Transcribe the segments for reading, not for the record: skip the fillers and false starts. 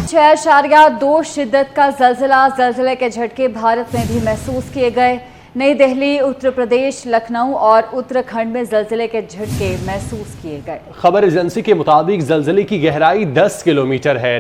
6.2 शिद्दत का जल्जले के झटके भारत में भी महसूस किए गए। नई दिल्ली, उत्तर प्रदेश, लखनऊ और उत्तराखंड में जल्जले के झटके महसूस किए गए। खबर एजेंसी के मुताबिक जल्जले की गहराई 10 किलोमीटर है।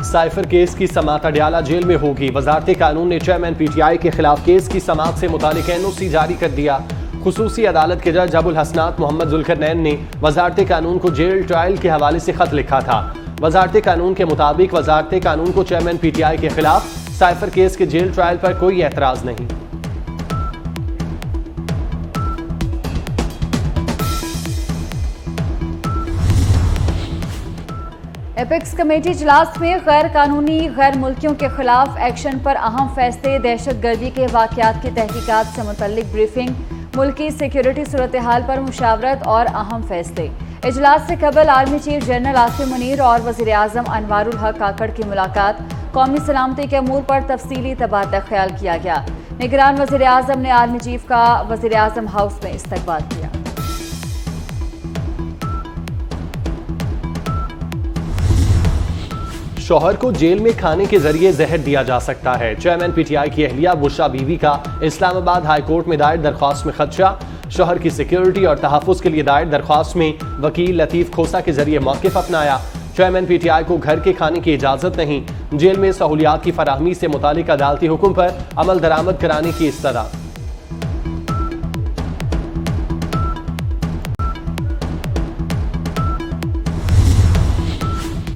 साइफर केस की समाअत अडयाला जेल में होगी। वजारत कानून ने चेयरमैन PTI के खिलाफ केस की समाअत से मुतालिक NOC जारी कर दिया। खुसूसी अदालत के जज अबुल हसनात मोहम्मद जुल्करनैन ने वजारत कानून को जेल ट्रायल के हवाले से खत लिखा था। वजारत कानून के मुताबिक वजारत कानून को चेयरमैन PTI के खिलाफ साइफर केस के जेल ट्रायल पर कोई एतराज नहीं। एपेक्स कमेटी इजलास में गैर कानूनी गैर मुल्कियों के खिलाफ एक्शन पर अहम फैसले। दहशतगर्दी के वाकयात की तहकीकात से मुतल्लिक ब्रीफिंग, मुल्की सिक्योरिटी सूरत हाल पर मुशावरत और अहम फैसले। इजलास से कबल army chief general Asim Munir और वज़ीर आज़म अनवारुल हक काकड़ की मुलाकात। कौमी सलामती के अमूर पर तफसीली तबादला ख्याल किया गया। निगरान वज़ीर आज़म ने आर्मी चीफ का वज़ीर आज़म हाउस में इस्तकबाल किया। शौहर को जेल में खाने के जरिए जहर दिया जा सकता है। चेयरमैन PTI की अहलिया बुशरा बीवी का इस्लामाबाद हाई कोर्ट में दायर दरख्वास्त में खदशा। शौहर की सिक्योरिटी और तहफ़्फ़ुज़ के लिए दायर दरख्वास्त में वकील लतीफ़ खोसा के जरिए मौक़िफ़ अपनाया। चेयरमैन PTI को घर के खाने की इजाज़त नहीं, जेल में सहूलियात की फराहमी से मुतालिक अदालती हुक्म पर अमल दरामद कराने की इस्तदा।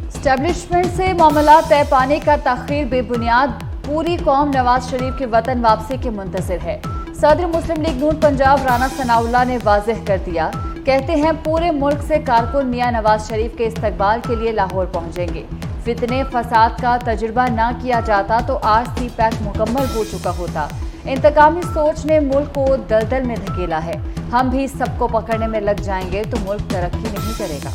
एस्टेब्लिशमेंट से मामला तय पाने का ताख़ीर बेबुनियाद। पूरी कौम नवाज शरीफ की वतन वापसी के मुंतज़िर है। सदर मुस्लिम लीग नून पंजाब राना सनाउल्लाह ने वाज़ेह कर दिया। कहते हैं पूरे मुल्क से कारकुन मियां नवाज शरीफ के इस्तकबाल के लिए लाहौर पहुंचेंगे। फितने फसाद का तजुर्बा ना किया जाता तो आज CPAC मुकम्मल हो चुका होता। इंतकामी सोच ने मुल्क को दलदल में धकेला है। हम भी सबको पकड़ने में लग जाएंगे तो मुल्क तरक्की नहीं करेगा।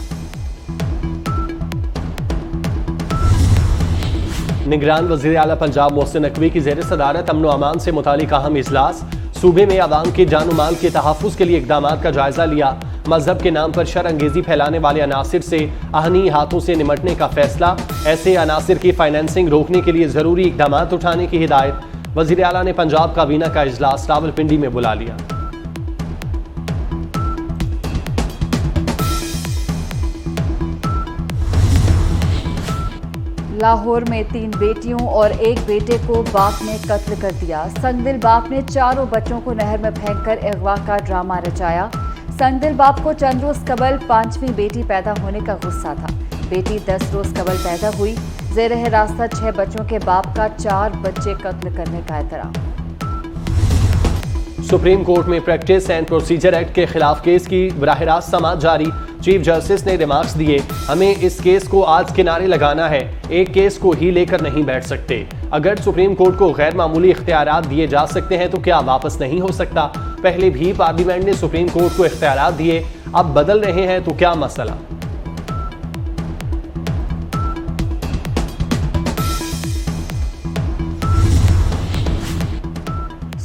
निगरान वज़ीर आला पंजाब मोहसिन नकवी की ज़ेर सदारत अमन व अमान से मुतालिक अहम इजलास। सूबे में आवाम के जान व माल के तहफ़्फ़ुज़ के लिए इक़दामात का जायजा लिया। मजहब के नाम पर शर अंगेज़ी फैलाने वाले अनासिर से आहनी हाथों से निमटने का फैसला। ऐसे अनासिर की फाइनेंसिंग रोकने के लिए ज़रूरी इक़दामात उठाने की हिदायत। वज़ीर आला ने पंजाब काबीना का इजलास रावलपिंडी में बुला लिया। लाहौर में 3 बेटियों और 1 बेटे को बाप ने कत्ल कर दिया। संगदिल बाप ने चारों बच्चों को नहर में फेंककर अगवा का ड्रामा रचाया। संगदिल बाप को चंद रोज कबल 5वीं बेटी पैदा होने का गुस्सा था। बेटी 10 रोज कबल पैदा हुई। ज़ेर हिरासत 6 बच्चों के बाप का 4 बच्चे कत्ल करने का एतराम। सुप्रीम कोर्ट में प्रैक्टिस एंड प्रोसीजर एक्ट के खिलाफ केस की बराह रास्त समाअत जारी। चीफ जस्टिस ने रिमार्क्स दिए, हमें इस केस को आज किनारे लगाना है, एक केस को ही लेकर नहीं बैठ सकते। अगर सुप्रीम कोर्ट को गैर मामूली इख्तियारात दिए जा सकते हैं तो क्या वापस नहीं हो सकता? पहले भी पार्लियामेंट ने सुप्रीम कोर्ट को इख्तियारात दिए, अब बदल रहे हैं तो क्या मसला?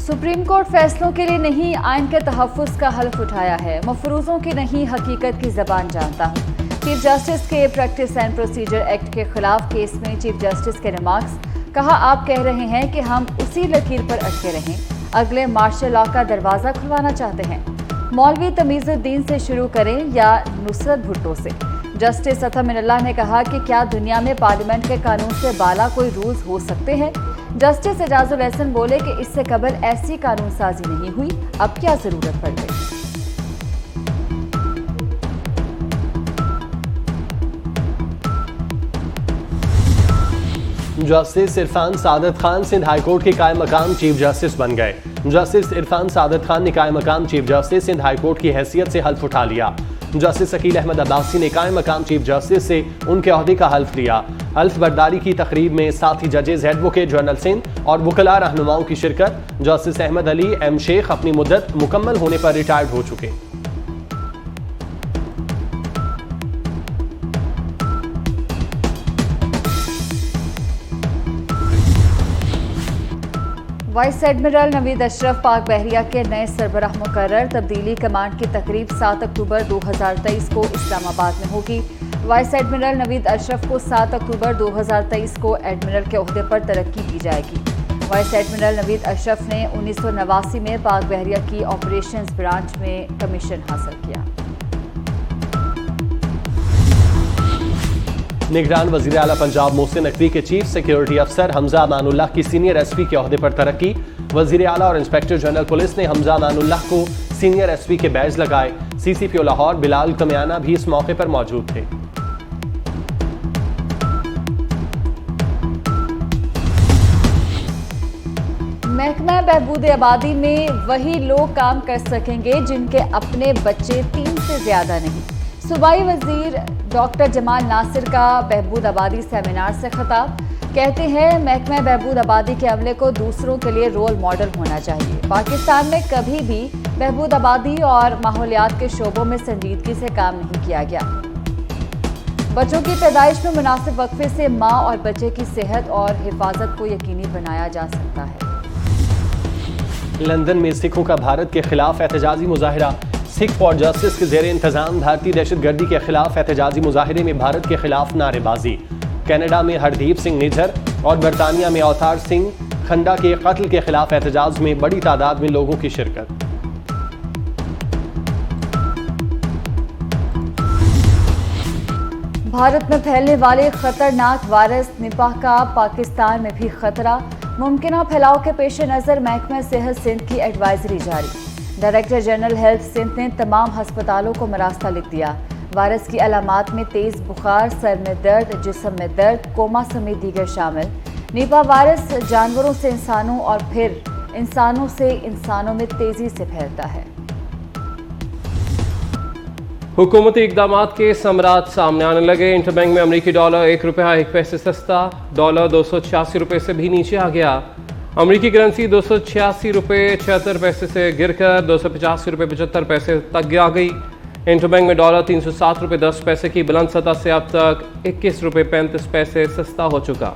सुप्रीम कोर्ट फैसलों के लिए नहीं, आइन के तहफ़्फ़ुज़ का हल्फ उठाया है। मफरूज़ों की नहीं, हकीकत की ज़बान जानता हूँ। चीफ जस्टिस के प्रैक्टिस एंड प्रोसीजर एक्ट के खिलाफ केस में चीफ जस्टिस के रिमार्क्स। कहा, आप कह रहे हैं कि हम उसी लकीर पर अटके रहें, अगले मार्शल लॉ का दरवाज़ा खुलवाना चाहते हैं। मौलवी तमीज़ुद्दीन से शुरू करें या नुसरत भुट्टो से? जस्टिस अता मिनल्लाह ने कहा कि क्या दुनिया में पार्लियामेंट के कानून से बाला कोई रूल्स हो सकते हैं? जस्टिस एजाजुल एहसन बोले कि इससे कबल ऐसी कानून साजी नहीं हुई, अब क्या जरूरत पड़ गई? जस्टिस इरफान सादत खान सिंध हाईकोर्ट के कायम मकाम चीफ जस्टिस बन गए। जस्टिस इरफान सादत खान ने कायम मकाम चीफ जस्टिस सिंध हाईकोर्ट की हैसियत से हल्फ उठा लिया। जस्टिस अकील अहमद अब्बासी ने कायम मकाम चीफ जस्टिस से उनके ओहदे का हल्फ लिया। हल्फ बर्दारी की तकरीब में साथी जजेस एडवोकेट जनरल सिंध और वकला रहनुमाओं की शिरकत। जस्टिस अहमद अली एम शेख अपनी मुद्दत मुकम्मल होने पर रिटायर्ड हो चुके। वाइस एडमिरल नवीद अशरफ पाक बहरिया के नए सरबराह मुकर्रर। तब्दीली कमांड की तकरीब 7 अक्टूबर 2023 को इस्लामाबाद में होगी। वाइस एडमिरल नवीद अशरफ को 7 अक्टूबर 2023 को एडमिरल के ओहदे पर तरक्की दी जाएगी। वाइस एडमिरल नवीद अशरफ ने 1989 में पाक बहरिया की ऑपरेशंस ब्रांच में कमीशन हासिल किया। निगरान वज़ीर आला पंजाब मोहसिन नकवी के चीफ सिक्योरिटी अफसर हमजा अमानुल्लाह की सीनियर एसपी के ओहदे पर तरक्की। वज़ीर आला और इंस्पेक्टर जनरल पुलिस ने हमजा अमानुल्लाह को सीनियर एसपी के बैज लगाए। सीसीपीओ लाहौर बिलाल कमियाना भी इस मौके पर मौजूद थे। महकमा बहबूद आबादी में वही लोग काम कर सकेंगे जिनके अपने बच्चे 3 से ज्यादा नहीं। सूबाई वजीर डॉक्टर जमाल नासिर का बहबूद आबादी सेमिनार से खिताब। कहते हैं महकमा बहबूद आबादी के अमले को दूसरों के लिए रोल मॉडल होना चाहिए। पाकिस्तान में कभी भी बहबूद आबादी और माहौलियात के शोबों में संजीदगी से काम नहीं किया गया। बच्चों की पैदाइश में मुनासिब वक्फे से माँ और बच्चे की सेहत और हिफाजत को यकीनी बनाया जा सकता है। लंदन में सिखों का भारत के खिलाफ एहतजाजी मुजाहिरा। सिख फॉर जस्टिस के ज़ेरे इंतजाम भारतीय दहशतगर्दी के खिलाफ एहतजाजी मुजाहिरे में भारत के खिलाफ नारेबाजी। कनाडा में हरदीप सिंह निझर और बरतानिया में अवतार सिंह खंडा के कत्ल के खिलाफ एहतजाज में बड़ी तादाद में लोगों की शिरकत। भारत में फैलने वाले खतरनाक वायरस निपाह का पाकिस्तान में भी खतरा। मुमकिन फैलाव के पेश नज़र महकमा सेहत सिंध की एडवाइजरी जारी। डायरेक्टर जनरल हेल्थ सिंध ने तमाम हस्पतालों को मरास्ता लिख दिया। वायरस की अलामात में तेज बुखार, सर में दर्द, जिस्म में दर्द, कोमा समेत दीगर शामिल। निपा वायरस जानवरों से इंसानों और फिर इंसानों से इंसानों में तेजी से फैलता है। हुकूमती इकदामात के समरात सामने आने लगे। इंटरबैंक में अमरीकी डॉलर 1 रुपया 1 पैसे सस्ता, डॉलर 286 रुपये से भी नीचे आ गया। अमरीकी करेंसी 286 रुपये 76 पैसे से गिरकर 285 रुपये 75 पैसे तक आ गई। इंटरबैंक में डॉलर 307 रुपये 10 पैसे की बुलंद सतह से अब तक 21 रुपये 35 पैसे सस्ता हो चुका।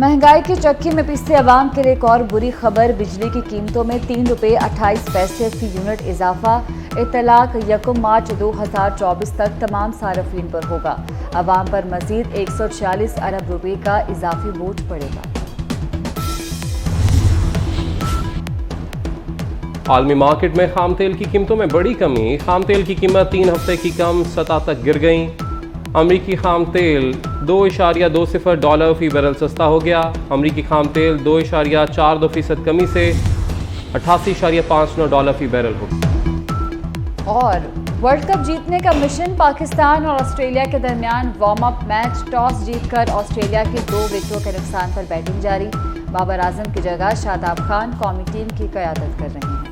महंगाई की चक्की में पिसते अवाम के लिए एक और बुरी खबर। बिजली की कीमतों में 3 रुपये 28 पैसे फी यूनिट इजाफा। इतलाक 1 मार्च 2024 तक तमाम सार्फिन पर होगा। अवाम पर मजीद 146 अरब रुपए का इजाफी बोझ पड़ेगा। आलमी मार्केट में खाम तेल की कीमतों में बड़ी कमी। खाम तेल की कीमत 3 हफ्ते की कम सतह तक गिर गई। अमरीकी खाम तेल 2.20 डॉलर फी बैरल सस्ता हो गया। अमरीकी खाम तेल 2.42% कमी से 88.59 डॉलर फी बैरल हो गया। और वर्ल्ड कप जीतने का मिशन। पाकिस्तान और ऑस्ट्रेलिया के दरमियान वार्म अप मैच। टॉस जीतकर ऑस्ट्रेलिया की 2 विकेटों के नुकसान पर बैटिंग जारी। बाबर आजम की जगह शादाब खान कौमी टीम की क़यादत कर रहे हैं।